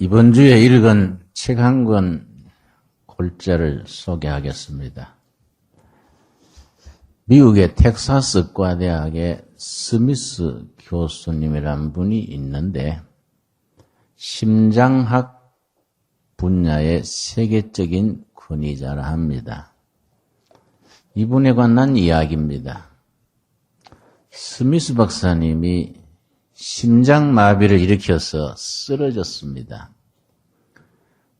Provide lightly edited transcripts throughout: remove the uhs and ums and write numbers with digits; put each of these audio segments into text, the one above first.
이번 주에 읽은 책 한 권 골자를 소개하겠습니다. 미국의 텍사스 과대학의 스미스 교수님이란 분이 있는데 심장학 분야의 세계적인 권위자라 합니다. 이분에 관한 이야기입니다. 스미스 박사님이 심장마비를 일으켜서 쓰러졌습니다.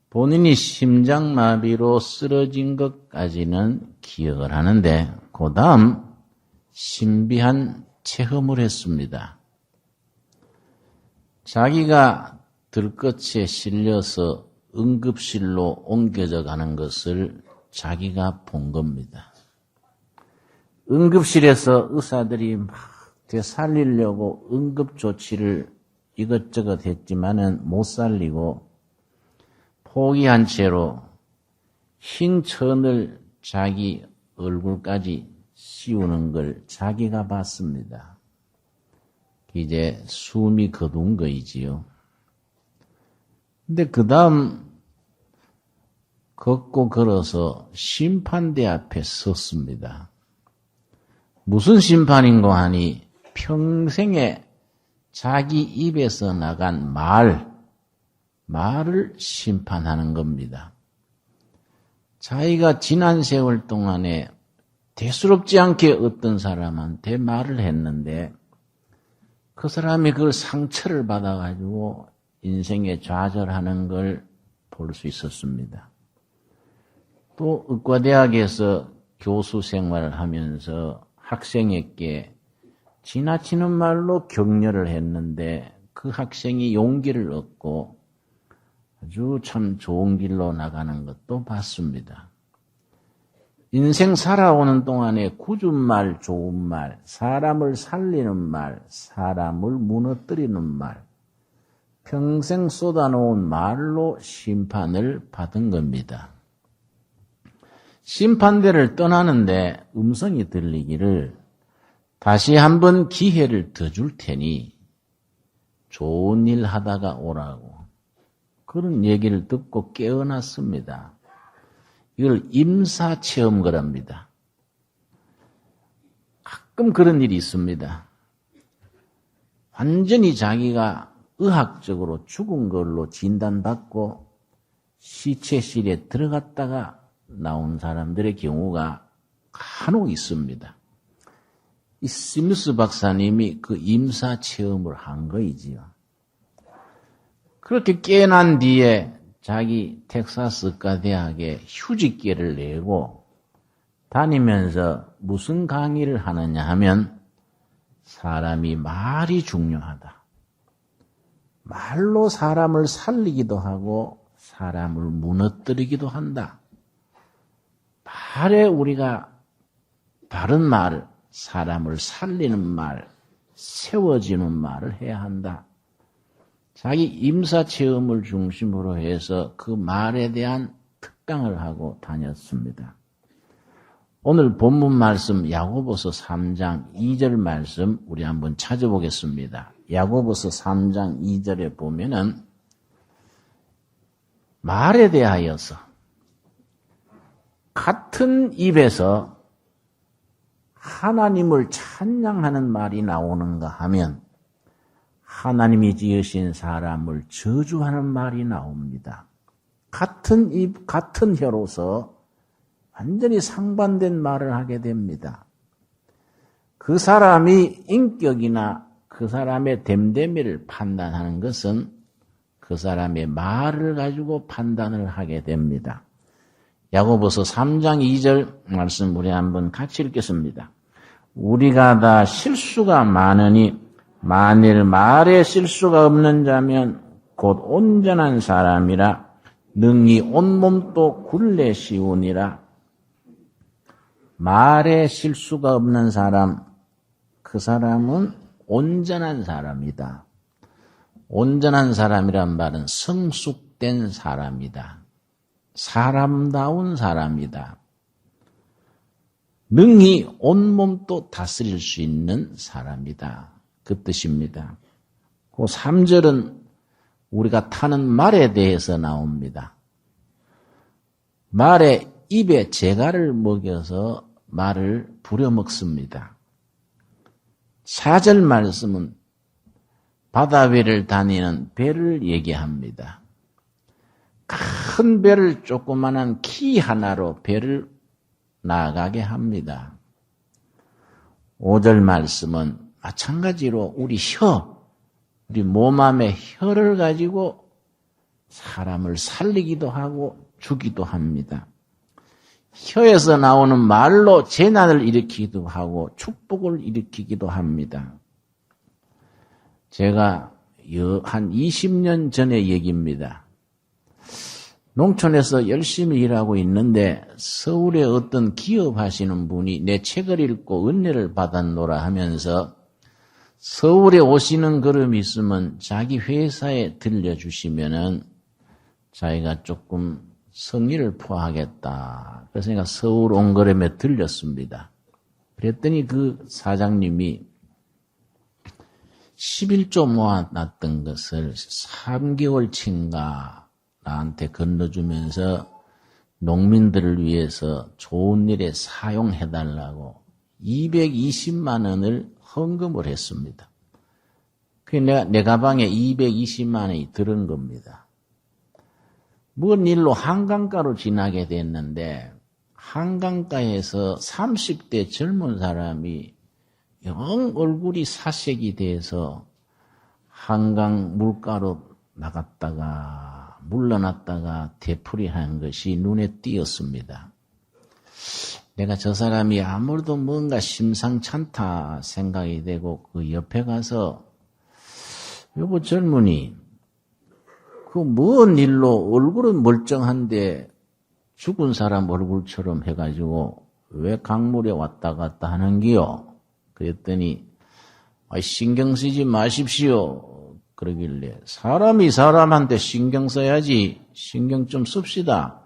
본인이 심장마비로 쓰러진 것까지는 기억을 하는데 그 다음 신비한 체험을 했습니다. 자기가 들것에 실려서 응급실로 옮겨져 가는 것을 자기가 본 겁니다. 응급실에서 의사들이 막 되살리려고 응급조치를 이것저것 했지만은 못 살리고 포기한 채로 흰 천을 자기 얼굴까지 씌우는 걸 자기가 봤습니다. 이제 숨이 거둔 거이지요. 근데 그 다음 걷고 걸어서 심판대 앞에 섰습니다. 무슨 심판인고 하니 평생에 자기 입에서 나간 말을 심판하는 겁니다. 자기가 지난 세월 동안에 대수롭지 않게 어떤 사람한테 말을 했는데 그 사람이 그걸 상처를 받아가지고 인생에 좌절하는 걸 볼 수 있었습니다. 또 의과대학에서 교수 생활을 하면서 학생에게 지나치는 말로 격려를 했는데 그 학생이 용기를 얻고 아주 참 좋은 길로 나가는 것도 봤습니다. 인생 살아오는 동안에 굳은 말, 좋은 말, 사람을 살리는 말, 사람을 무너뜨리는 말, 평생 쏟아놓은 말로 심판을 받은 겁니다. 심판대를 떠나는데 음성이 들리기를 다시 한번 기회를 더 줄 테니 좋은 일 하다가 오라고 그런 얘기를 듣고 깨어났습니다. 이걸 임사체험 그럽니다. 가끔 그런 일이 있습니다. 완전히 자기가 의학적으로 죽은 걸로 진단받고 시체실에 들어갔다가 나온 사람들의 경우가 간혹 있습니다. 이 스미스 박사님이 그 임사체험을 한 거이지요. 그렇게 깨어난 뒤에 자기 텍사스과 대학에 휴직계를 내고 다니면서 무슨 강의를 하느냐 하면 사람이 말이 중요하다. 말로 사람을 살리기도 하고 사람을 무너뜨리기도 한다. 말에 우리가 바른 말을 사람을 살리는 말, 세워지는 말을 해야 한다. 자기 임사체험을 중심으로 해서 그 말에 대한 특강을 하고 다녔습니다. 오늘 본문 말씀 야고보서 3장 2절 말씀 우리 한번 찾아보겠습니다. 야고보서 3장 2절에 보면은 말에 대하여서 같은 입에서 하나님을 찬양하는 말이 나오는가 하면 하나님이 지으신 사람을 저주하는 말이 나옵니다. 같은 입, 같은 혀로서 완전히 상반된 말을 하게 됩니다. 그 사람이 인격이나 그 사람의 됨됨이를 판단하는 것은 그 사람의 말을 가지고 판단을 하게 됩니다. 야고보서 3장 2절 말씀 우리 한번 같이 읽겠습니다. 우리가 다 실수가 많으니 만일 말에 실수가 없는 자면 곧 온전한 사람이라 능히 온몸도 굴레 씌우니라. 말에 실수가 없는 사람, 그 사람은 온전한 사람이다. 온전한 사람이란 말은 성숙된 사람이다. 사람다운 사람이다. 능히 온몸도 다스릴 수 있는 사람이다. 그 뜻입니다. 그 3절은 우리가 타는 말에 대해서 나옵니다. 말의 입에 재갈을 먹여서 말을 부려먹습니다. 4절 말씀은 바다 위를 다니는 배를 얘기합니다. 큰 배를 조그만한 키 하나로 배를 나가게 합니다. 5절 말씀은 마찬가지로 우리 몸 안의 혀를 가지고 사람을 살리기도 하고 주기도 합니다. 혀에서 나오는 말로 재난을 일으키기도 하고 축복을 일으키기도 합니다. 제가 한 20년 전의 얘기입니다. 농촌에서 열심히 일하고 있는데 서울에 어떤 기업 하시는 분이 내 책을 읽고 은혜를 받았노라 하면서 서울에 오시는 걸음이 있으면 자기 회사에 들려주시면은 자기가 조금 성의를 포하겠다. 그래서 내가 서울 온 걸음에 들렸습니다. 그랬더니 그 사장님이 11조 모아놨던 것을 3개월치인가 나한테 건너주면서 농민들을 위해서 좋은 일에 사용해달라고 220만 원을 헌금을 했습니다. 그게 내 가방에 220만 원이 들은 겁니다. 먼 일로 한강가로 지나게 됐는데 한강가에서 30대 젊은 사람이 영 얼굴이 사색이 돼서 한강 물가로 나갔다가 물러났다가 되풀이한 것이 눈에 띄었습니다. 내가 저 사람이 아무래도 뭔가 심상찮다 생각이 되고 그 옆에 가서 여보 젊은이 그 먼 일로 얼굴은 멀쩡한데 죽은 사람 얼굴처럼 해가지고 왜 강물에 왔다 갔다 하는기요? 그랬더니 신경 쓰지 마십시오. 그러길래 사람이 사람한테 신경 써야지 신경 좀 씁시다.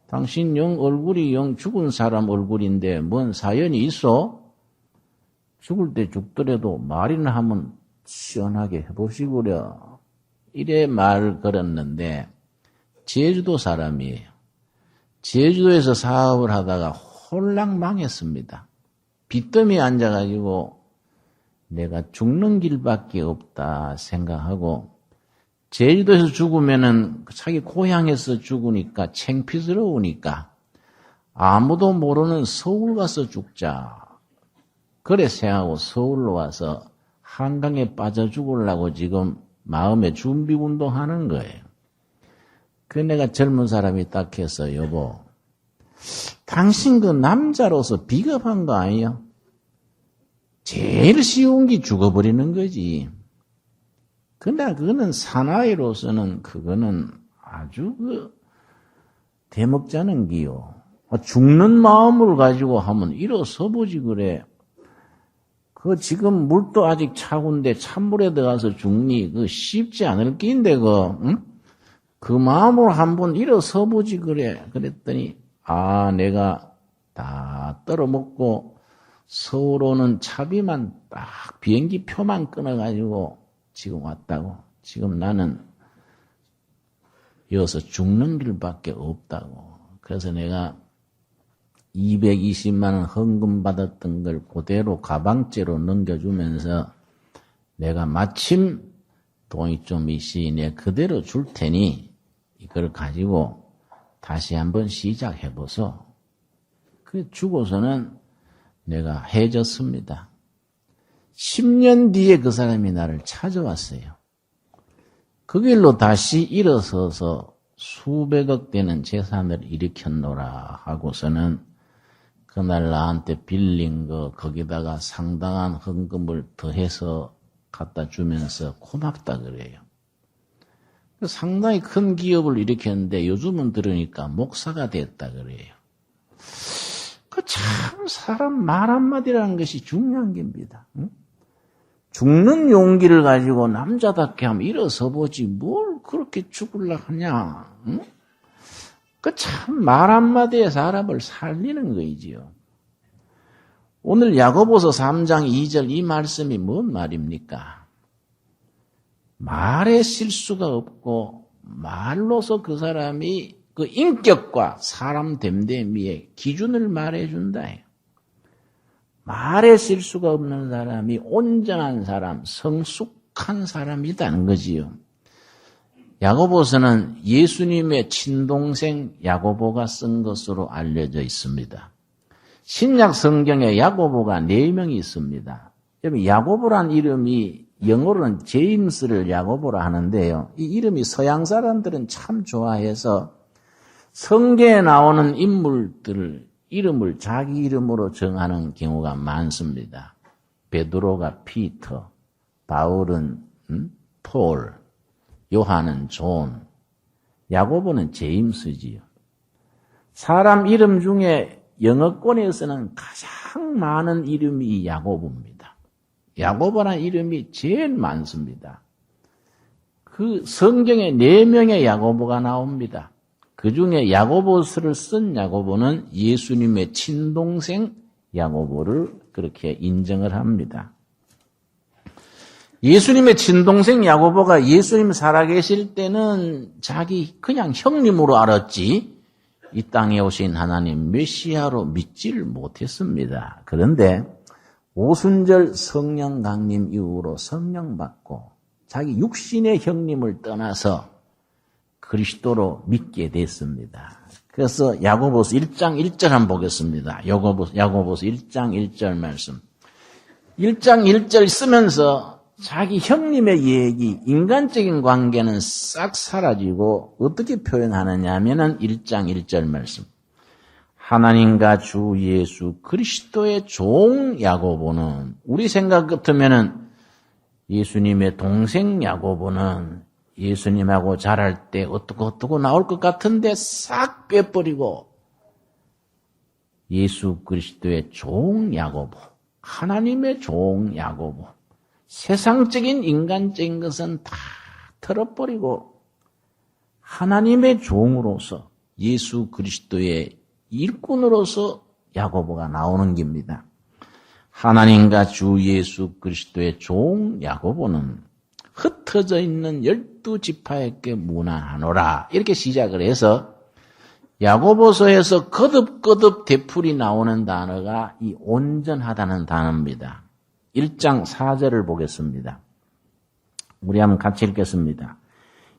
당신 영 얼굴이 영 죽은 사람 얼굴인데 뭔 사연이 있어? 죽을 때 죽더라도 말이나 하면 시원하게 해보시구려. 이래 말 걸었는데 제주도 사람이에요. 제주도에서 사업을 하다가 홀랑 망했습니다. 빚더미에 앉아가지고 내가 죽는 길밖에 없다 생각하고 제주도에서 죽으면은 자기 고향에서 죽으니까 창피스러우니까 아무도 모르는 서울 가서 죽자. 그래 생각하고 서울로 와서 한강에 빠져 죽으려고 지금 마음에 준비 운동하는 거예요. 그 내가 젊은 사람이 딱 해서 여보 당신 그 남자로서 비겁한 거 아니야? 제일 쉬운 게 죽어버리는 거지. 근데 그거는 사나이로서는 그거는 아주 대먹자는 기요. 죽는 마음을 가지고 하면 일어서 보지 그래. 그 지금 물도 아직 차군데 찬물에 들어가서 죽니? 그 쉽지 않을 끼인데 응? 그 마음으로 한번 일어서 보지 그래. 그랬더니 내가 다 떨어먹고 서울 오는 차비만 딱 비행기 표만 끊어가지고 지금 왔다고. 지금 나는 여기서 죽는 길밖에 없다고. 그래서 내가 220만 원 헌금 받았던 걸 그대로 가방째로 넘겨주면서 내가 마침 돈이 좀 있으니 그대로 줄 테니 이걸 가지고 다시 한번 시작해보소. 그 주고서는 내가 해졌습니다. 10년 뒤에 그 사람이 나를 찾아왔어요. 그 길로 다시 일어서서 수백억 되는 재산을 일으켰노라 하고서는 그날 나한테 빌린 거 거기다가 상당한 헌금을 더해서 갖다 주면서 고맙다 그래요. 상당히 큰 기업을 일으켰는데 요즘은 들으니까 목사가 됐다 그래요. 참 사람 말 한마디라는 것이 중요한 겁니다. 응? 죽는 용기를 가지고 남자답게 하면 일어서 보지 뭘 그렇게 죽으려고 하냐. 응? 참 말 한마디에 사람을 살리는 거이지요. 오늘 야고보서 3장 2절 이 말씀이 뭔 말입니까? 말에 실수가 없고 말로서 그 사람이 그 인격과 사람 됨됨이의 기준을 말해준다. 말에 실수가 없는 사람이 온전한 사람, 성숙한 사람이라는 거지요. 야고보서는 예수님의 친동생 야고보가 쓴 것으로 알려져 있습니다. 신약 성경에 야고보가 4명이 있습니다. 여러분, 야고보란 이름이 영어로는 제임스를 야고보라 하는데요. 이 이름이 서양 사람들은 참 좋아해서 성경에 나오는 인물들을 이름을 자기 이름으로 정하는 경우가 많습니다. 베드로가 피터, 바울은 폴, 요한은 존, 야고보는 제임스지요. 사람 이름 중에 영어권에서는 가장 많은 이름이 야고보입니다. 야고보라는 이름이 제일 많습니다. 그 성경에 4명의 야고보가 나옵니다. 그 중에 야고보서를 쓴 야고보는 예수님의 친동생 야고보를 그렇게 인정을 합니다. 예수님의 친동생 야고보가 예수님 살아계실 때는 자기 그냥 형님으로 알았지 이 땅에 오신 하나님 메시아로 믿지를 못했습니다. 그런데 오순절 성령 강림 이후로 성령 받고 자기 육신의 형님을 떠나서 그리스도로 믿게 됐습니다. 그래서 야고보서 1장 1절 한번 보겠습니다. 야고보서 1장 1절 말씀. 1장 1절 쓰면서 자기 형님의 얘기, 인간적인 관계는 싹 사라지고 어떻게 표현하느냐 하면은 1장 1절 말씀. 하나님과 주 예수 그리스도의 종 야고보는 우리 생각 같으면은 예수님의 동생 야고보는 예수님하고 자랄 때 어떻고 나올 것 같은데 싹 빼버리고 예수 그리스도의 종 야고보, 하나님의 종 야고보, 세상적인 인간적인 것은 다 털어버리고 하나님의 종으로서 예수 그리스도의 일꾼으로서 야고보가 나오는 겁니다. 하나님과 주 예수 그리스도의 종 야고보는 흩어져 있는 12지파에게 문안하노라 이렇게 시작을 해서 야고보서에서 거듭거듭 되풀이 나오는 단어가 이 온전하다는 단어입니다. 1장 4절을 보겠습니다. 우리 한번 같이 읽겠습니다.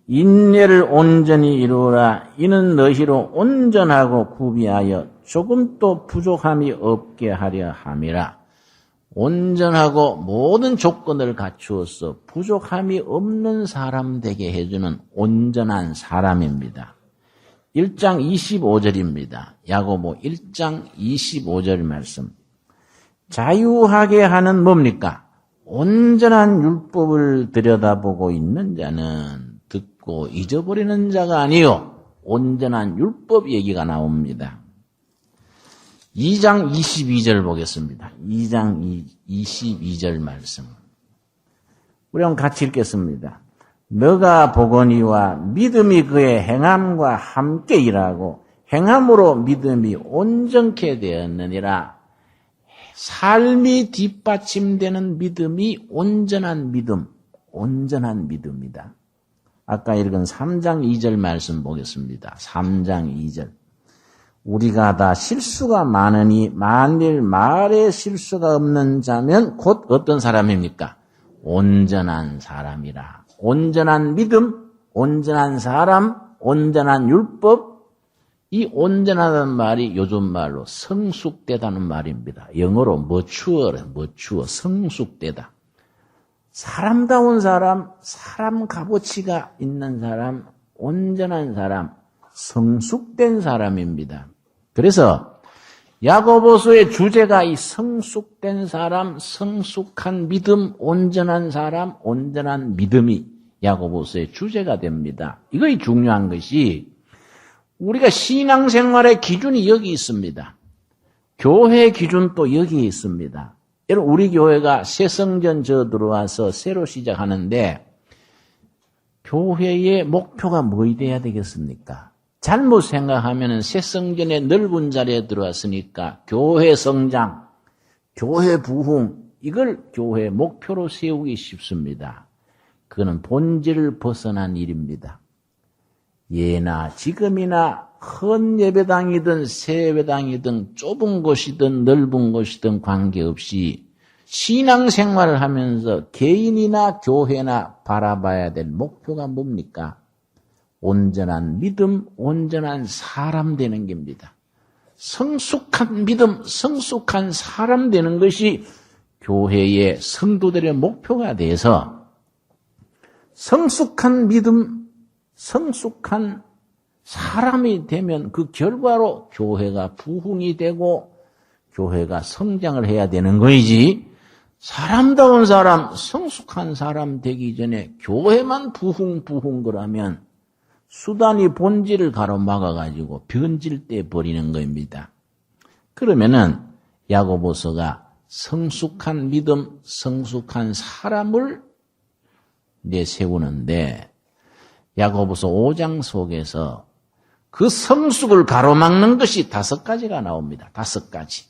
인내를 온전히 이루라. 이는 너희로 온전하고 구비하여 조금도 부족함이 없게 하려 함이라. 온전하고 모든 조건을 갖추어서 부족함이 없는 사람 되게 해주는 온전한 사람입니다. 1장 25절입니다. 야고보 1장 25절 말씀. 자유하게 하는 뭡니까? 온전한 율법을 들여다보고 있는 자는 듣고 잊어버리는 자가 아니요 온전한 율법 얘기가 나옵니다. 2장 22절 보겠습니다. 2장 22절 말씀. 우리 한번 같이 읽겠습니다. 너가 보거니와 믿음이 그의 행함과 함께 일하고 행함으로 믿음이 온전케 되었느니라. 삶이 뒷받침되는 믿음이 온전한 믿음이다. 아까 읽은 3장 2절 말씀 보겠습니다. 3장 2절. 우리가 다 실수가 많으니 만일 말에 실수가 없는 자면 곧 어떤 사람입니까? 온전한 사람이라. 온전한 믿음, 온전한 사람, 온전한 율법. 이 온전하다는 말이 요즘 말로 성숙되다는 말입니다. 영어로 mature, 성숙되다. 사람다운 사람, 사람 값어치가 있는 사람, 온전한 사람, 성숙된 사람입니다. 그래서 야고보서의 주제가 이 성숙된 사람, 성숙한 믿음, 온전한 사람, 온전한 믿음이 야고보서의 주제가 됩니다. 이것이 중요한 것이 우리가 신앙생활의 기준이 여기 있습니다. 교회 기준도 여기에 있습니다. 여러분 우리 교회가 새성전 들어와서 새로 시작하는데 교회의 목표가 뭐이 돼야 되겠습니까? 잘못 생각하면 새성전의 넓은 자리에 들어왔으니까 교회 성장, 교회 부흥 이걸 교회의 목표로 세우기 쉽습니다. 그거는 본질을 벗어난 일입니다. 예나 지금이나 큰 예배당이든 새 예배당이든 좁은 곳이든 넓은 곳이든 관계없이 신앙생활을 하면서 개인이나 교회나 바라봐야 될 목표가 뭡니까? 온전한 믿음, 온전한 사람 되는 겁니다. 성숙한 믿음, 성숙한 사람 되는 것이 교회의 성도들의 목표가 돼서 성숙한 믿음, 성숙한 사람이 되면 그 결과로 교회가 부흥이 되고 교회가 성장을 해야 되는 거이지, 사람다운 사람, 성숙한 사람 되기 전에 교회만 부흥 그러면 수단이 본질을 가로막아가지고 변질돼 버리는 겁니다. 그러면은 야고보서가 성숙한 믿음, 성숙한 사람을 내세우는데 야고보서 5장 속에서 그 성숙을 가로막는 것이 5가지가 나옵니다. 5가지.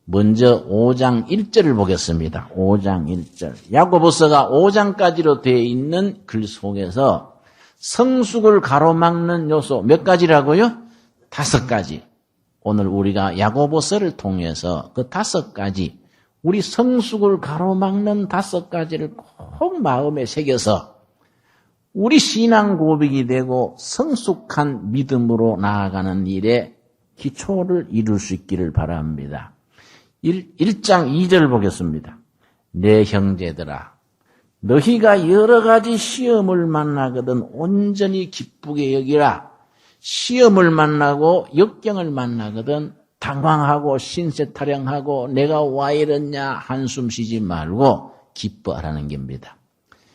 먼저 5장 1절을 보겠습니다. 5장 1절. 야고보서가 5장까지로 되어 있는 글 속에서 성숙을 가로막는 요소 몇 가지라고요? 5가지. 오늘 우리가 야고보서를 통해서 그 5가지, 우리 성숙을 가로막는 5가지를 꼭 마음에 새겨서 우리 신앙 고백이 되고 성숙한 믿음으로 나아가는 일에 기초를 이룰 수 있기를 바랍니다. 1장 2절 보겠습니다. 내 형제들아, 너희가 여러 가지 시험을 만나거든 온전히 기쁘게 여기라. 시험을 만나고 역경을 만나거든 당황하고 신세타령하고 내가 와 이랬냐 한숨 쉬지 말고 기뻐하라는 겁니다.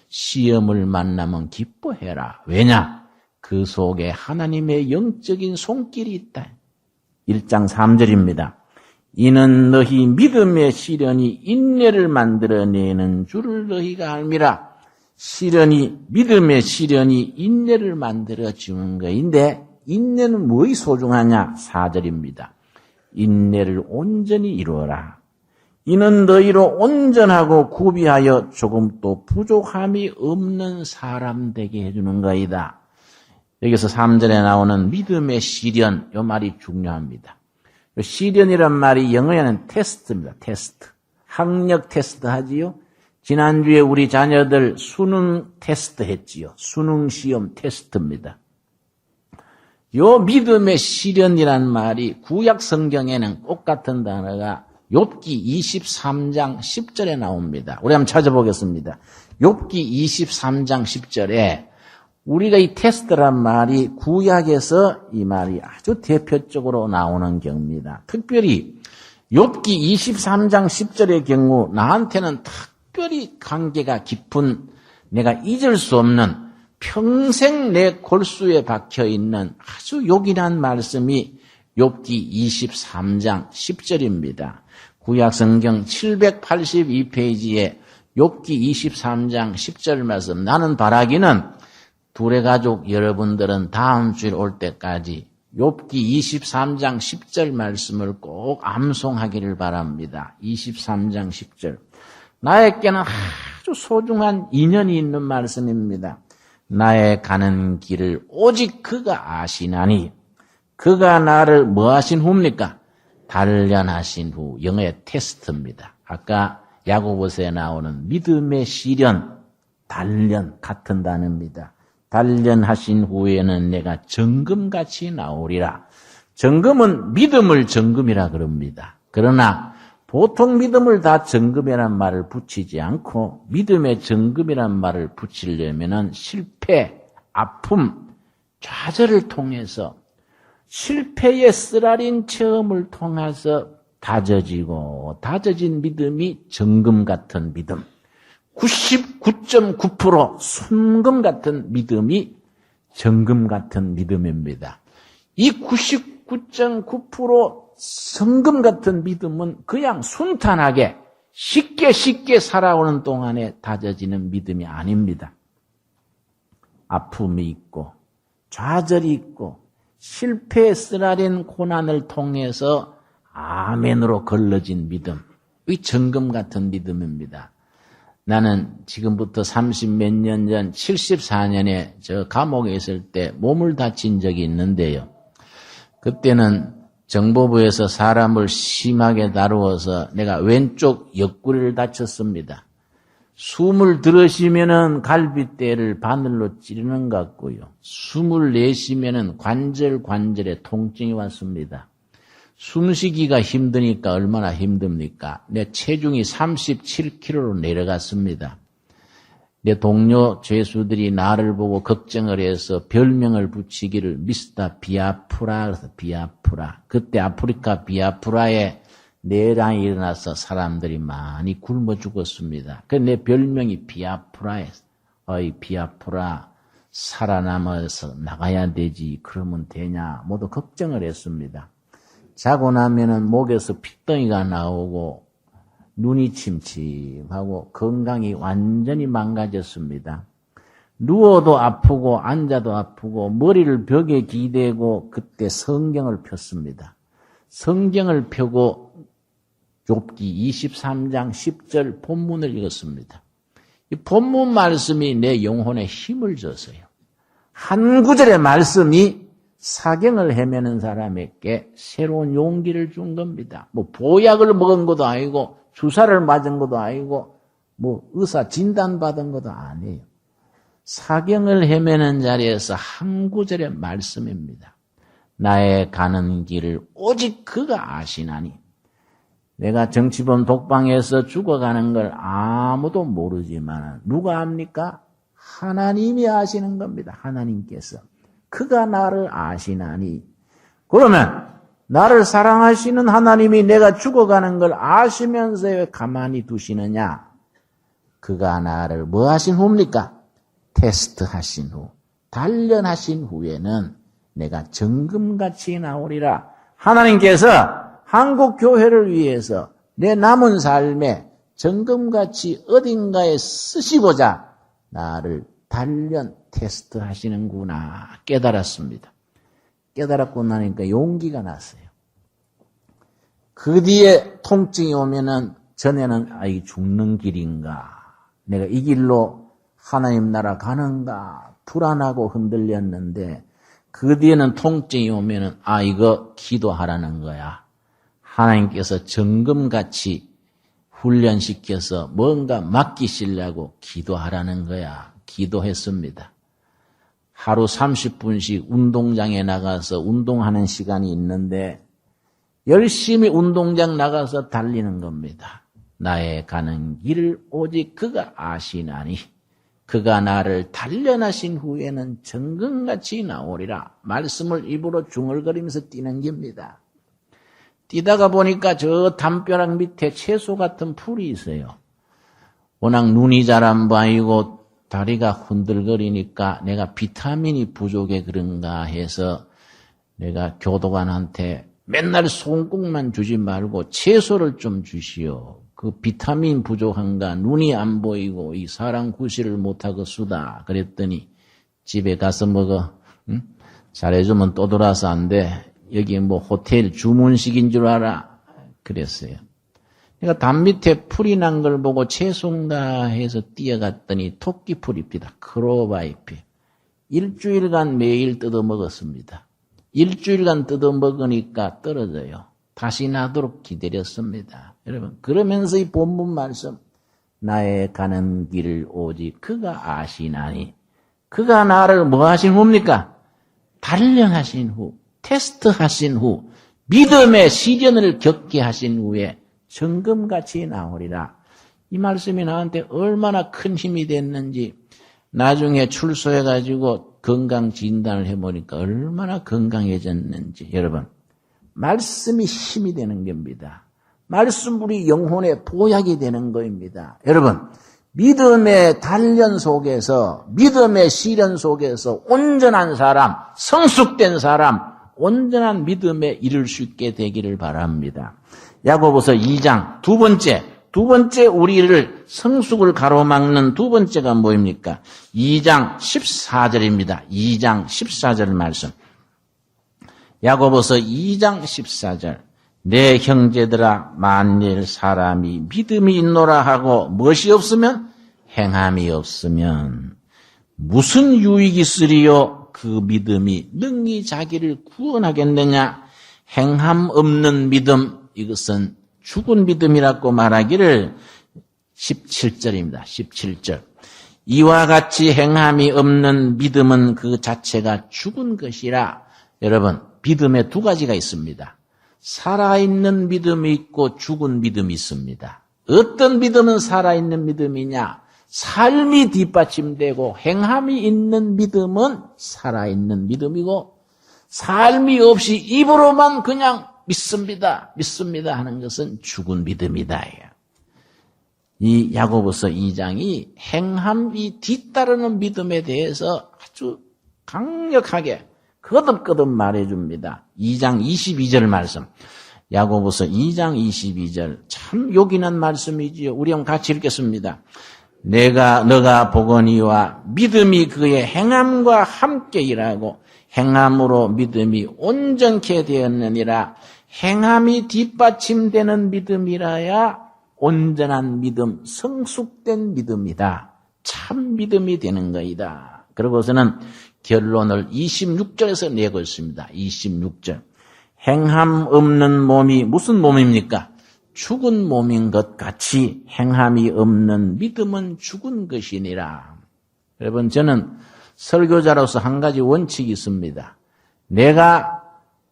시험을 만나면 기뻐해라. 왜냐? 그 속에 하나님의 영적인 손길이 있다. 1장 3절입니다. 이는 너희 믿음의 시련이 인내를 만들어내는 줄을 너희가 알미라. 믿음의 시련이 인내를 만들어주는 것인데 인내는 뭐이 소중하냐? 4절입니다. 인내를 온전히 이루어라. 이는 너희로 온전하고 구비하여 조금 또 부족함이 없는 사람 되게 해주는 것이다. 여기서 3절에 나오는 믿음의 시련, 이 말이 중요합니다. 시련이란 말이 영어에는 테스트입니다. 테스트. 학력 테스트 하지요. 지난주에 우리 자녀들 수능 테스트 했지요. 수능 시험 테스트입니다. 요 믿음의 시련이란 말이 구약 성경에는 똑같은 단어가 욥기 23장 10절에 나옵니다. 우리 한번 찾아보겠습니다. 욥기 23장 10절에 우리가 이 테스트란 말이 구약에서 이 말이 아주 대표적으로 나오는 경우입니다. 특별히 욥기 23장 10절의 경우 나한테는 특별히 관계가 깊은, 내가 잊을 수 없는, 평생 내 골수에 박혀있는 아주 요긴한 말씀이 욥기 23장 10절입니다. 구약성경 782페이지에 욥기 23장 10절 말씀, 나는 바라기는 둘의 가족 여러분들은 다음 주일 올 때까지 욥기 23장 10절 말씀을 꼭 암송하기를 바랍니다. 23장 10절. 나에게는 아주 소중한 인연이 있는 말씀입니다. 나의 가는 길을 오직 그가 아시나니, 그가 나를 뭐 하신 후입니까? 단련하신 후. 영어의 테스트입니다. 아까 야고보서에 나오는 믿음의 시련, 단련 같은 단어입니다. 단련하신 후에는 내가 정금같이 나오리라. 정금은 믿음을 정금이라 그럽니다. 그러나 보통 믿음을 다 정금이란 말을 붙이지 않고 믿음의 정금이란 말을 붙이려면 실패, 아픔, 좌절을 통해서 실패의 쓰라린 체험을 통해서 다져진 믿음이 정금 같은 믿음, 99.9% 순금 같은 믿음이 정금 같은 믿음입니다. 이 99.9% 성금 같은 믿음은 그냥 순탄하게 쉽게 살아오는 동안에 다져지는 믿음이 아닙니다. 아픔이 있고 좌절이 있고 실패에 쓰라린 고난을 통해서 아멘으로 걸러진 믿음, 이 정금 같은 믿음입니다. 나는 지금부터 30몇 년 전 74년에 저 감옥에 있을 때 몸을 다친 적이 있는데요. 그때는 정보부에서 사람을 심하게 다루어서 내가 왼쪽 옆구리를 다쳤습니다. 숨을 들으시면은 갈비뼈를 바늘로 찌르는 것 같고요. 숨을 내쉬면은 관절에 통증이 왔습니다. 숨쉬기가 힘드니까 얼마나 힘듭니까? 내 체중이 37kg로 내려갔습니다. 내 동료 죄수들이 나를 보고 걱정을 해서 별명을 붙이기를 미스터 비아프라 그래서 비아프라. 그때 아프리카 비아프라에 내란이 일어나서 사람들이 많이 굶어 죽었습니다. 그래서 내 별명이 비아프라였어. 어이 비아프라 살아남아서 나가야 되지. 그러면 되냐. 모두 걱정을 했습니다. 자고 나면은 목에서 핏덩이가 나오고 눈이 침침하고 건강이 완전히 망가졌습니다. 누워도 아프고 앉아도 아프고 머리를 벽에 기대고 그때 성경을 폈습니다. 성경을 펴고 욥기 23장 10절 본문을 읽었습니다. 이 본문 말씀이 내 영혼에 힘을 줬어요. 한 구절의 말씀이 사경을 헤매는 사람에게 새로운 용기를 준 겁니다. 뭐 보약을 먹은 것도 아니고 주사를 맞은 것도 아니고 뭐 의사 진단 받은 것도 아니에요. 사경을 헤매는 자리에서 한 구절의 말씀입니다. 나의 가는 길을 오직 그가 아시나니. 내가 정치범 독방에서 죽어가는 걸 아무도 모르지만 누가 압니까? 하나님이 아시는 겁니다. 하나님께서. 그가 나를 아시나니. 그러면 나를 사랑하시는 하나님이 내가 죽어가는 걸 아시면서 왜 가만히 두시느냐? 그가 나를 뭐 하신 후입니까? 테스트하신 후, 단련하신 후에는 내가 정금같이 나오리라. 하나님께서 한국 교회를 위해서 내 남은 삶에 정금같이 어딘가에 쓰시고자 나를 단련, 테스트하시는구나 깨달았습니다. 깨달았고 나니까 용기가 났어요. 그 뒤에 통증이 오면은 전에는 이 죽는 길인가? 내가 이 길로 하나님 나라 가는가? 불안하고 흔들렸는데 그 뒤에는 통증이 오면은 이거 기도하라는 거야. 하나님께서 정금같이 훈련시켜서 뭔가 맡기시려고 기도하라는 거야. 기도했습니다. 하루 30분씩 운동장에 나가서 운동하는 시간이 있는데 열심히 운동장 나가서 달리는 겁니다. 나의 가는 길을 오직 그가 아시나니 그가 나를 단련하신 후에는 정금같이 나오리라. 말씀을 입으로 중얼거리면서 뛰는 겁니다. 뛰다가 보니까 저 담벼락 밑에 채소 같은 풀이 있어요. 워낙 눈이 잘 안 보이고 다리가 흔들거리니까 내가 비타민이 부족해 그런가 해서 내가 교도관한테 맨날 송국만 주지 말고 채소를 좀 주시오. 그 비타민 부족한가 눈이 안 보이고 이 사람 구실을 못하고 쓰다. 그랬더니 집에 가서 먹어. 응? 잘해주면 또 돌아서 안 돼. 여기 뭐 호텔 주문식인 줄 알아. 그랬어요. 내가 담 밑에 풀이 난 걸 보고 채소인가 해서 뛰어갔더니 토끼풀입니다. 크로바잎이. 일주일간 매일 뜯어 먹었습니다. 일주일간 뜯어 먹으니까 떨어져요. 다시 나도록 기다렸습니다. 여러분, 그러면서 이 본문 말씀, 나의 가는 길을 오직 그가 아시나니, 그가 나를 뭐 하신 후입니까? 단련하신 후, 테스트하신 후, 믿음의 시련을 겪게 하신 후에 정금같이 나오리라. 이 말씀이 나한테 얼마나 큰 힘이 됐는지 나중에 출소해가지고 건강 진단을 해보니까 얼마나 건강해졌는지. 여러분, 말씀이 힘이 되는 겁니다. 말씀 우리 영혼의 보약이 되는 것입니다. 여러분, 믿음의 단련 속에서, 믿음의 시련 속에서 온전한 사람, 성숙된 사람, 온전한 믿음에 이를 수 있게 되기를 바랍니다. 야고보서 2장 두 번째 우리를 성숙을 가로막는 두 번째가 뭐입니까? 2장 14절입니다. 2장 14절 말씀. 야고보서 2장 14절. 내 형제들아 만일 사람이 믿음이 있노라 하고 무엇이 없으면 행함이 없으면 무슨 유익이 있으리요? 그 믿음이 능히 자기를 구원하겠느냐? 행함 없는 믿음, 이것은 죽은 믿음이라고 말하기를 17절입니다. 17절. 이와 같이 행함이 없는 믿음은 그 자체가 죽은 것이라. 여러분, 믿음에 두 가지가 있습니다. 살아있는 믿음이 있고 죽은 믿음이 있습니다. 어떤 믿음은 살아있는 믿음이냐? 삶이 뒷받침되고 행함이 있는 믿음은 살아있는 믿음이고, 삶이 없이 입으로만 그냥 믿습니다 하는 것은 죽은 믿음이다. 이 야고보서 2장이 행함이 뒤따르는 믿음에 대해서 아주 강력하게 거듭거듭 말해줍니다. 2장 22절 말씀. 야고보서 2장 22절. 참 요긴한 말씀이지요. 우리 한번 같이 읽겠습니다. 너가 보거니와 믿음이 그의 행함과 함께 일하고 행함으로 믿음이 온전케 되었느니라. 행함이 뒷받침되는 믿음이라야 온전한 믿음, 성숙된 믿음이다. 참 믿음이 되는 거이다. 그러고서는 결론을 26절에서 내고 있습니다. 26절. 행함 없는 몸이 무슨 몸입니까? 죽은 몸인 것 같이 행함이 없는 믿음은 죽은 것이니라. 여러분, 저는 설교자로서 한 가지 원칙이 있습니다. 내가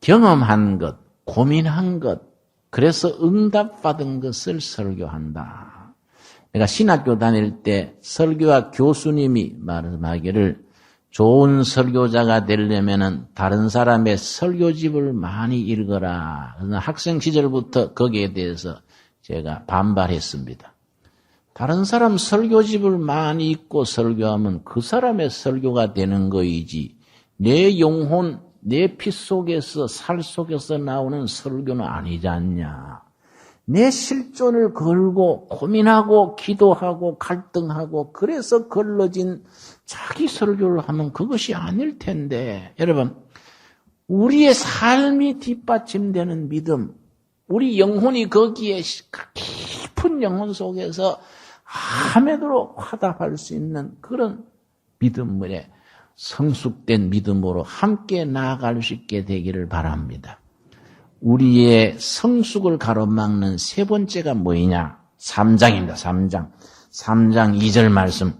경험한 것, 고민한 것, 그래서 응답받은 것을 설교한다. 내가 신학교 다닐 때 설교학 교수님이 말하기를 좋은 설교자가 되려면 다른 사람의 설교집을 많이 읽어라. 그래서 학생 시절부터 거기에 대해서 제가 반발했습니다. 다른 사람 설교집을 많이 읽고 설교하면 그 사람의 설교가 되는 거이지 내 영혼, 내 피 속에서 살 속에서 나오는 설교는 아니지 않냐. 내 실존을 걸고 고민하고 기도하고 갈등하고 그래서 걸러진 자기 설교를 하면 그것이 아닐 텐데, 여러분, 우리의 삶이 뒷받침되는 믿음, 우리 영혼이 거기에 깊은 영혼 속에서 아멘으로 화답할 수 있는 그런 믿음에 성숙된 믿음으로 함께 나아갈 수 있게 되기를 바랍니다. 우리의 성숙을 가로막는 세 번째가 뭐이냐? 3장입니다. 3장 2절 말씀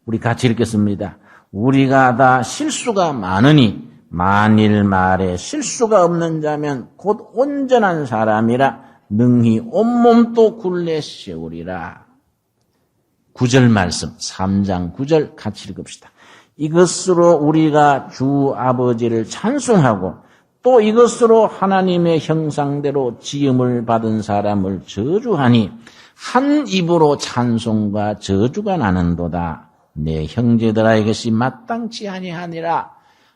우리 같이 읽겠습니다. 우리가 다 실수가 많으니 만일 말에 실수가 없는 자면 곧 온전한 사람이라 능히 온몸도 굴레 세우리라. 9절 말씀 3장 9절 같이 읽읍시다. 이것으로 우리가 주 아버지를 찬송하고 또 이것으로 하나님의 형상대로 지음을 받은 사람을 저주하니 한 입으로 찬송과 저주가 나는도다. 내 형제들아 이것이 마땅치 아니하니라.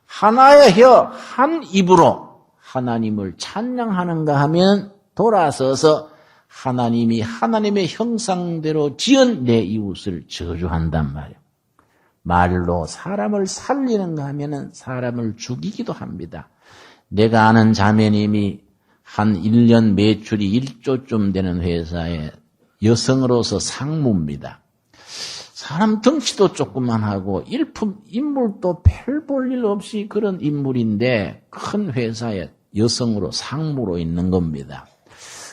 하나의 혀 한 입으로 하나님을 찬양하는가 하면 돌아서서 하나님이 하나님의 형상대로 지은 내 이웃을 저주한단 말이에요. 말로 사람을 살리는가 하면은 사람을 죽이기도 합니다. 내가 아는 자매님이 한 1년 매출이 1조쯤 되는 회사에 여성으로서 상무입니다. 사람 덩치도 조그만하고 인물도 별 볼 일 없이 그런 인물인데 큰 회사에 여성으로 상무로 있는 겁니다.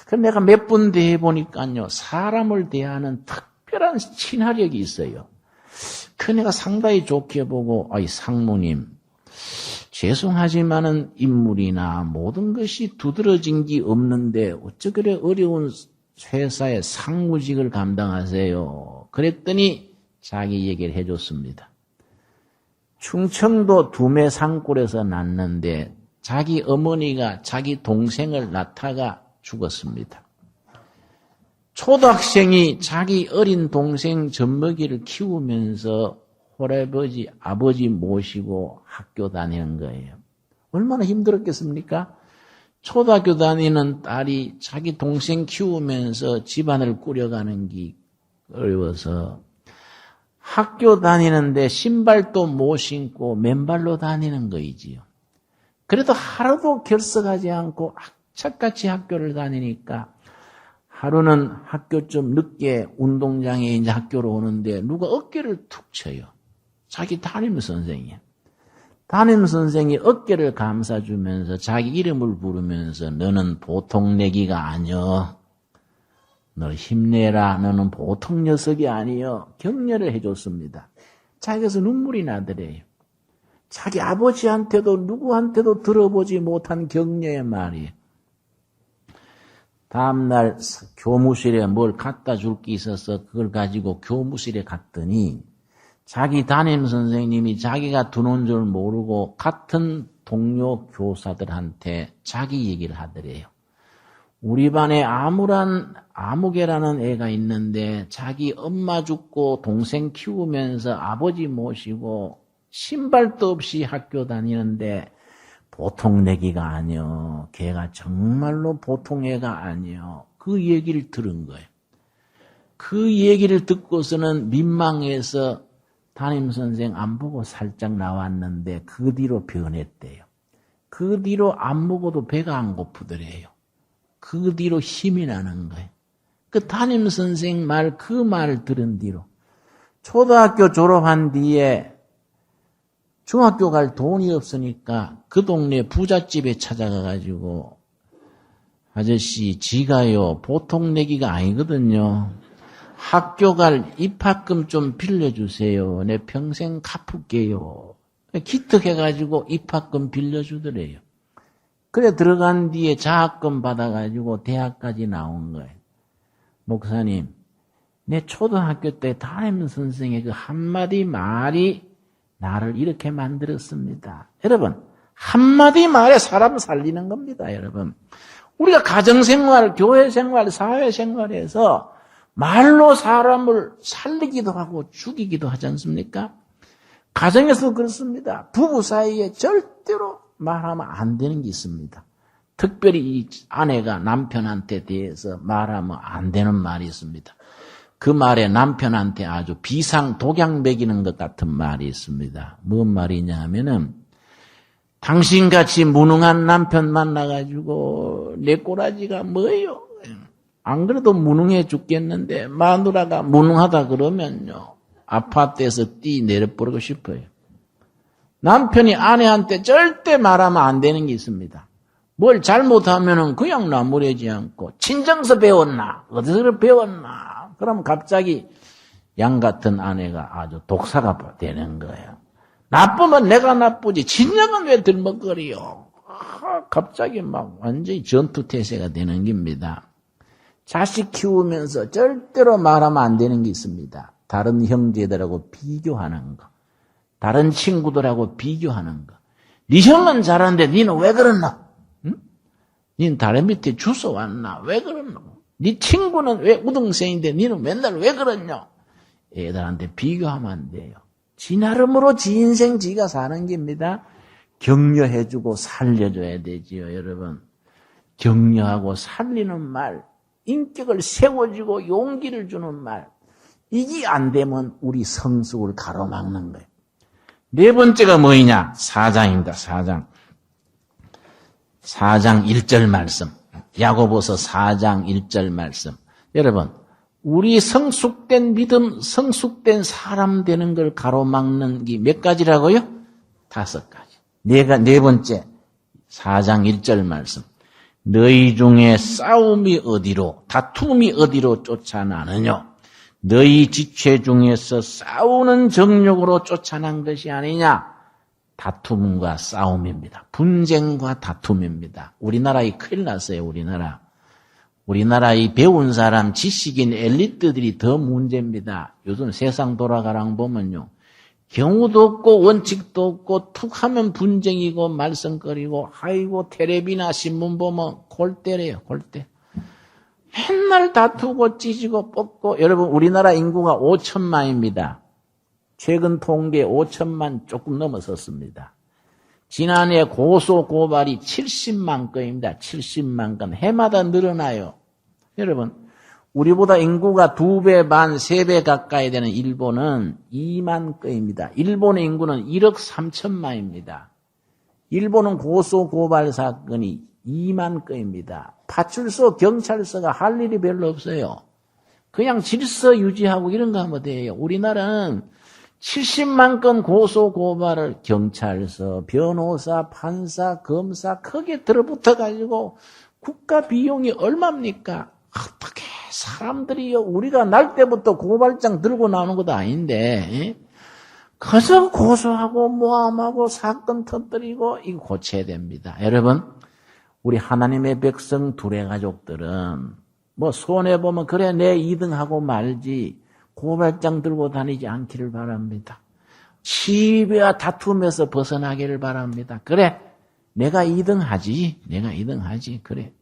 그래서 내가 몇 분 대해보니까요, 사람을 대하는 특별한 친화력이 있어요. 그 내가 상당히 좋게 보고, 아이 상무님, 죄송하지만은 인물이나 모든 것이 두드러진 게 없는데 어쩌 그래 어려운 회사의 상무직을 감당하세요. 그랬더니 자기 얘기를 해줬습니다. 충청도 두메 산골에서 났는데 자기 어머니가 자기 동생을 낳다가 죽었습니다. 초등학생이 자기 어린 동생 젖먹이를 키우면서 할아버지, 아버지 모시고 학교 다니는 거예요. 얼마나 힘들었겠습니까? 초등학교 다니는 딸이 자기 동생 키우면서 집안을 꾸려가는 게 어려워서 학교 다니는데 신발도 못 신고 맨발로 다니는 거이지요. 그래도 하루도 결석하지 않고 악착같이 학교를 다니니까 하루는 학교 좀 늦게 운동장에 이제 학교로 오는데 누가 어깨를 툭 쳐요. 자기 담임선생이. 담임선생이 어깨를 감싸주면서 자기 이름을 부르면서 너는 보통 내기가 아니여. 너 힘내라. 너는 보통 녀석이 아니여. 격려를 해줬습니다. 자기에서 눈물이 나더래요. 자기 아버지한테도 누구한테도 들어보지 못한 격려의 말이에요. 다음날 교무실에 뭘 갖다 줄 게 있어서 그걸 가지고 교무실에 갔더니 자기 담임선생님이 자기가 들어온 줄 모르고 같은 동료 교사들한테 자기 얘기를 하더래요. 우리 반에 아무개라는 애가 있는데 자기 엄마 죽고 동생 키우면서 아버지 모시고 신발도 없이 학교 다니는데 보통 내기가 아니여. 걔가 정말로 보통 애가 아니여. 그 얘기를 들은 거예요. 그 얘기를 듣고서는 민망해서 담임선생 안 보고 살짝 나왔는데 그 뒤로 변했대요. 그 뒤로 안 먹어도 배가 안 고프더래요. 그 뒤로 힘이 나는 거예요. 그 담임선생 말, 그 말을 들은 뒤로 초등학교 졸업한 뒤에 중학교 갈 돈이 없으니까 그 동네 부잣집에 찾아가가지고 아저씨 지가요 보통 내기가 아니거든요. 학교 갈 입학금 좀 빌려주세요. 내 평생 갚을게요. 기특해가지고 입학금 빌려주더래요. 그래 들어간 뒤에 장학금 받아가지고 대학까지 나온 거예요. 목사님, 내 초등학교 때 담임선생의 그 한마디 말이 나를 이렇게 만들었습니다. 여러분, 한마디 말에 사람 살리는 겁니다, 여러분. 우리가 가정생활, 교회생활, 사회생활에서 말로 사람을 살리기도 하고 죽이기도 하지 않습니까? 가정에서 그렇습니다. 부부 사이에 절대로 말하면 안 되는 게 있습니다. 특별히 이 아내가 남편한테 대해서 말하면 안 되는 말이 있습니다. 그 말에 남편한테 아주 비상 독약 먹이는 것 같은 말이 있습니다. 뭔 말이냐 하면은 당신같이 무능한 남편 만나가지고 내 꼬라지가 뭐예요? 안 그래도 무능해 죽겠는데 마누라가 무능하다 그러면요. 아파트에서 뛰 내려버리고 싶어요. 남편이 아내한테 절대 말하면 안 되는 게 있습니다. 뭘 잘못하면은 그냥 나무래지 않고 친정서 배웠나? 어디서 배웠나? 그럼 갑자기 양 같은 아내가 아주 독사가 되는 거예요. 나쁘면 내가 나쁘지 친정은 왜 들먹거리요? 갑자기 막 완전히 전투태세가 되는 겁니다. 자식 키우면서 절대로 말하면 안 되는 게 있습니다. 다른 형제들하고 비교하는 거. 다른 친구들하고 비교하는 거. 네 형은 잘하는데 니는 왜 그러노? 응? 니는 다른 밑에 주워 왔나? 왜 그러노? 네 친구는 왜 우등생인데 니는 맨날 왜 그러냐? 애들한테 비교하면 안 돼요. 지 나름으로 지 인생 지가 사는 겁니다. 격려해주고 살려줘야 되지요, 여러분. 격려하고 살리는 말, 인격을 세워주고 용기를 주는 말, 이게 안 되면 우리 성숙을 가로막는 거예요. 네 번째가 뭐냐? 4장입니다. 4장. 4장 1절 말씀. 야고보서 4장 1절 말씀. 여러분, 우리 성숙된 믿음, 성숙된 사람 되는 걸 가로막는 게 몇 가지라고요? 5가지. 네 번째, 4장 1절 말씀. 너희 중에 싸움이 어디로, 다툼이 어디로 쫓아나느냐? 너희 지체 중에서 싸우는 정욕으로 쫓아난 것이 아니냐? 다툼과 싸움입니다. 분쟁과 다툼입니다. 우리나라에 큰일 났어요, 우리나라. 우리나라 이 배운 사람, 지식인 엘리트들이 더 문제입니다. 요즘 세상 돌아가랑 보면요. 경우도 없고 원칙도 없고 툭 하면 분쟁이고 말썽거리고 아이고 텔레비나 신문 보면 골때래요, 골때. 맨날 다투고 찢고 뽑고. 여러분, 우리나라 인구가 5천만입니다. 최근 통계 5천만 조금 넘어섰습니다. 지난해 고소 고발이 70만 건입니다. 70만 건. 해마다 늘어나요. 여러분, 우리보다 인구가 2배 반, 3배 가까이 되는 일본은 2만 건입니다. 일본의 인구는 1억 3천만입니다. 일본은 고소고발 사건이 2만 건입니다. 파출소, 경찰서가 할 일이 별로 없어요. 그냥 질서 유지하고 이런 거 하면 돼요. 우리나라는 70만 건 고소고발을 경찰서, 변호사, 판사, 검사 크게 들어붙어가지고 국가 비용이 얼마입니까? 어떻게 사람들이요, 우리가 날 때부터 고발장 들고 나오는 것도 아닌데 그저 고소하고 모함하고 사건 터뜨리고 이거 고쳐야 됩니다. 여러분, 우리 하나님의 백성 두레 가족들은 뭐 손해보면 그래 내 2등하고 말지 고발장 들고 다니지 않기를 바랍니다. 시비와 다툼에서 벗어나기를 바랍니다. 그래 내가 2등하지 그래.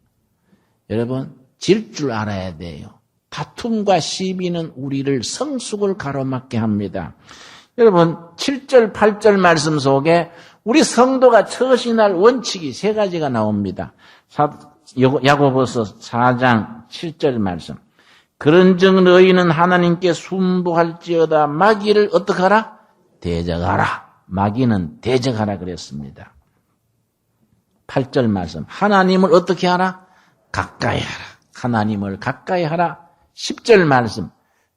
여러분, 질 줄 알아야 돼요. 다툼과 시비는 우리를 성숙을 가로막게 합니다. 여러분, 7절 8절 말씀 속에 우리 성도가 처신할 원칙이 3가지가 나옵니다. 야고보서 4장 7절 말씀. 그런즉 너희는 하나님께 순복할지어다. 마귀를 어떻게 하라? 대적하라. 마귀는 대적하라 그랬습니다. 8절 말씀. 하나님을 어떻게 하라? 가까이 하라. 하나님을 가까이 하라. 10절 말씀.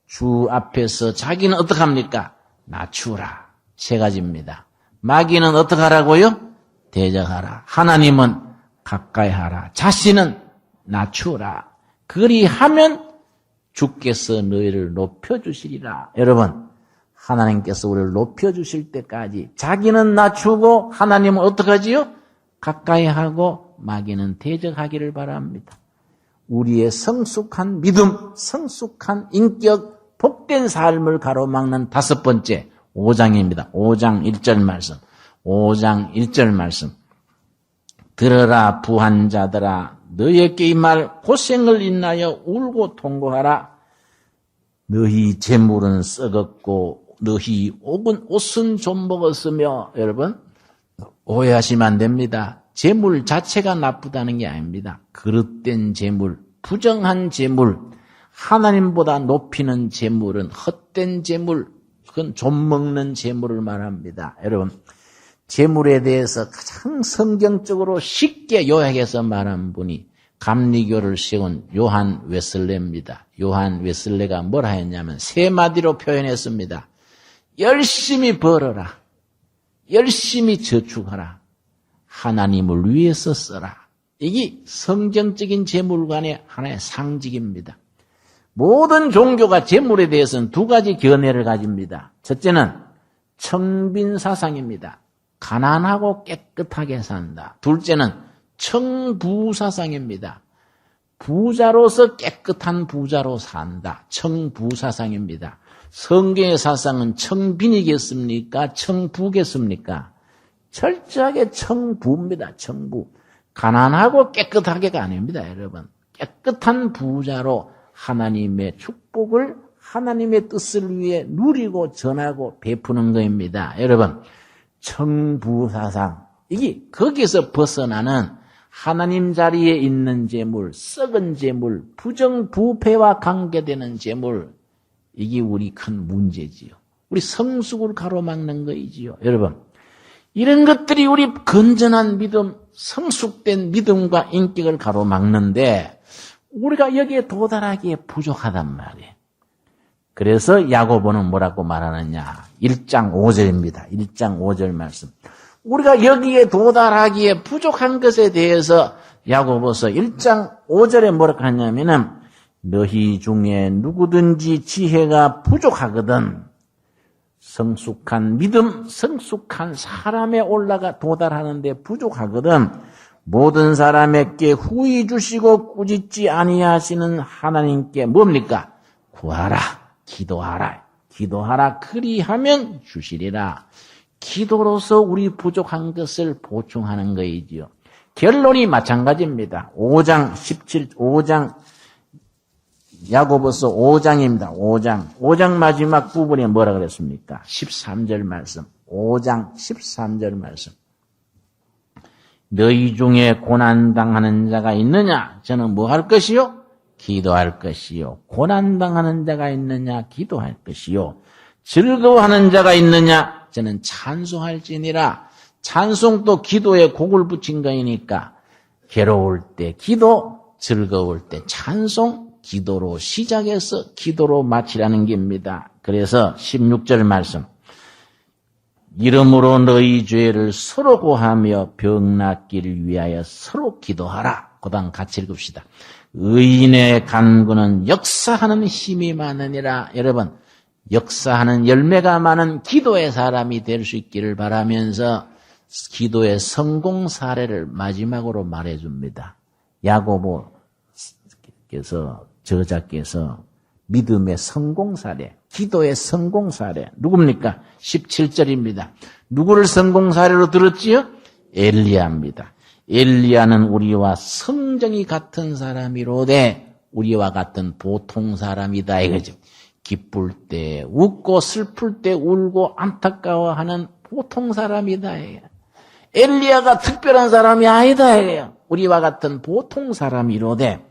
주 앞에서 자기는 어떻게 합니까? 낮추라. 3가지입니다. 마귀는 어떻게 하라고요? 대적하라. 하나님은 가까이 하라. 자신은 낮추라. 그리하면 주께서 너희를 높여주시리라. 여러분, 하나님께서 우리를 높여주실 때까지 자기는 낮추고 하나님은 어떻게 하지요? 가까이 하고 마귀는 대적하기를 바랍니다. 우리의 성숙한 믿음, 성숙한 인격, 복된 삶을 가로막는 5번째 5장입니다. 5장 1절 말씀. 5장 1절 말씀. 들어라 부한 자들아, 너희에게 이 말 고생을 인하여 울고 통고하라. 너희 재물은 썩었고 너희 옷은 좀 먹었으며. 여러분, 오해하시면 안 됩니다. 재물 자체가 나쁘다는 게 아닙니다. 그릇된 재물, 부정한 재물, 하나님보다 높이는 재물은 헛된 재물, 그건 좀 먹는 재물을 말합니다. 여러분, 재물에 대해서 가장 성경적으로 쉽게 요약해서 말한 분이 감리교를 세운 요한 웨슬레입니다. 요한 웨슬레가 뭐라 했냐면 3마디로 표현했습니다. 열심히 벌어라. 열심히 저축하라. 하나님을 위해서 써라. 이게 성경적인 재물관의 하나의 상징입니다. 모든 종교가 재물에 대해서는 2가지 견해를 가집니다. 첫째는 청빈사상입니다. 가난하고 깨끗하게 산다. 둘째는 청부사상입니다. 부자로서 깨끗한 부자로 산다. 청부사상입니다. 성경의 사상은 청빈이겠습니까? 청부겠습니까? 철저하게 청부입니다. 청부. 가난하고 깨끗하게가 아닙니다. 여러분. 깨끗한 부자로 하나님의 축복을 하나님의 뜻을 위해 누리고 전하고 베푸는 것입니다. 여러분, 청부사상, 이게 거기서 벗어나는 하나님 자리에 있는 재물, 썩은 재물, 부정부패와 관계되는 재물, 이게 우리 큰 문제지요. 우리 성숙을 가로막는 거이지요. 여러분, 이런 것들이 우리 건전한 믿음, 성숙된 믿음과 인격을 가로막는데 우리가 여기에 도달하기에 부족하단 말이에요. 그래서 야고보는 뭐라고 말하느냐. 1장 5절입니다. 1장 5절 말씀. 우리가 여기에 도달하기에 부족한 것에 대해서 야고보서 1장 5절에 뭐라고 하냐면은 너희 중에 누구든지 지혜가 부족하거든 성숙한 믿음, 성숙한 사람에 도달하는데 부족하거든 모든 사람에게 후히 주시고 꾸짖지 아니하시는 하나님께 뭡니까? 구하라, 기도하라, 그리하면 주시리라. 기도로서 우리 부족한 것을 보충하는 것이지요. 결론이 마찬가지입니다. 5장 야고보서 5장입니다. 5장 마지막 부분에 뭐라 그랬습니까? 13절 말씀. 5장 13절 말씀. 너희 중에 고난당하는 자가 있느냐? 저는 뭐 할 것이요? 기도할 것이요. 고난당하는 자가 있느냐? 기도할 것이요. 즐거워하는 자가 있느냐? 저는 찬송할지니라. 찬송도 기도에 곡을 붙인 거니까 괴로울 때 기도, 즐거울 때 찬송, 기도로 시작해서 기도로 마치라는 겁니다. 그래서 16절 말씀. 이름으로 너희 죄를 서로 고하며 병 낫기를 위하여 서로 기도하라. 그다음 같이 읽읍시다. 의인의 간구는 역사하는 힘이 많으니라. 여러분, 역사하는 열매가 많은 기도의 사람이 될 수 있기를 바라면서 기도의 성공 사례를 마지막으로 말해줍니다. 야고보께서 저자께서 믿음의 성공 사례, 기도의 성공 사례 누굽니까? 17절입니다. 누구를 성공 사례로 들었지요? 엘리야입니다. 엘리야는 우리와 성정이 같은 사람이로되 우리와 같은 보통 사람이다 이거죠. 기쁠 때 웃고 슬플 때 울고 안타까워하는 보통 사람이다. 엘리야가 특별한 사람이 아니다. 우리와 같은 보통 사람이로되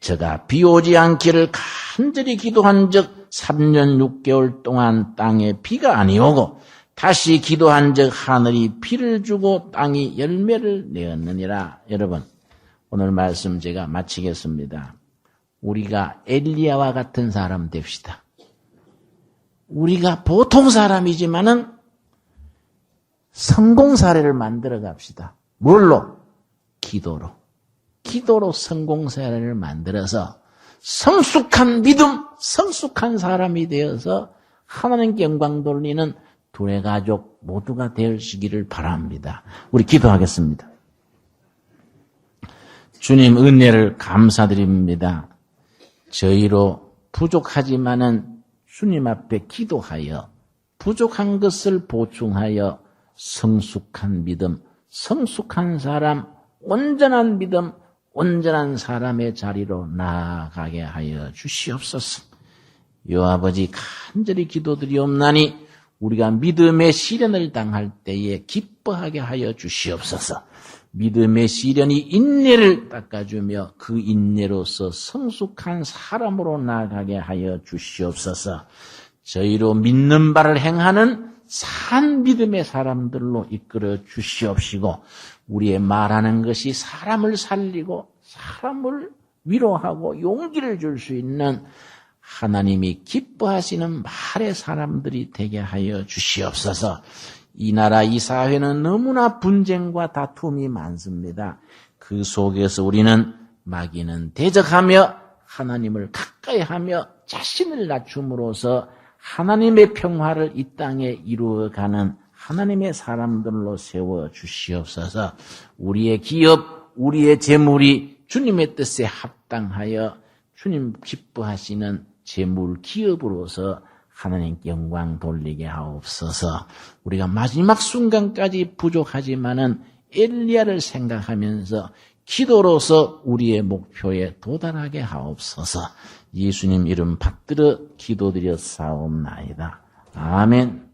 저가 비 오지 않기를 간절히 기도한 적 3년 6개월 동안 땅에 비가 아니오고 다시 기도한 적 하늘이 비를 주고 땅이 열매를 내었느니라. 여러분, 오늘 말씀 제가 마치겠습니다. 우리가 엘리야와 같은 사람 됩시다. 우리가 보통 사람이지만은 성공 사례를 만들어 갑시다. 뭘로? 기도로. 기도로 성공 사례를 만들어서 성숙한 믿음, 성숙한 사람이 되어서 하나님께 영광 돌리는 두레 가족 모두가 되시기를 바랍니다. 우리 기도하겠습니다. 주님 은혜를 감사드립니다. 저희로 부족하지만은 주님 앞에 기도하여 부족한 것을 보충하여 성숙한 믿음, 성숙한 사람, 온전한 믿음, 온전한 사람의 자리로 나아가게 하여 주시옵소서. 여 아버지 간절히 기도드리옵나니 우리가 믿음의 시련을 당할 때에 기뻐하게 하여 주시옵소서. 믿음의 시련이 인내를 닦아주며 그 인내로서 성숙한 사람으로 나아가게 하여 주시옵소서. 저희로 믿는 바를 행하는 산 믿음의 사람들로 이끌어 주시옵시고 우리의 말하는 것이 사람을 살리고 사람을 위로하고 용기를 줄 수 있는 하나님이 기뻐하시는 말의 사람들이 되게 하여 주시옵소서. 이 나라 이 사회는 너무나 분쟁과 다툼이 많습니다. 그 속에서 우리는 마귀는 대적하며 하나님을 가까이 하며 자신을 낮춤으로써 하나님의 평화를 이 땅에 이루어가는 하나님의 사람들로 세워 주시옵소서. 우리의 기업, 우리의 재물이 주님의 뜻에 합당하여 주님 기뻐하시는 재물 기업으로서 하나님께 영광 돌리게 하옵소서. 우리가 마지막 순간까지 부족하지만은 엘리야를 생각하면서 기도로서 우리의 목표에 도달하게 하옵소서. 예수님 이름 받들어 기도드렸사옵나이다. 아멘.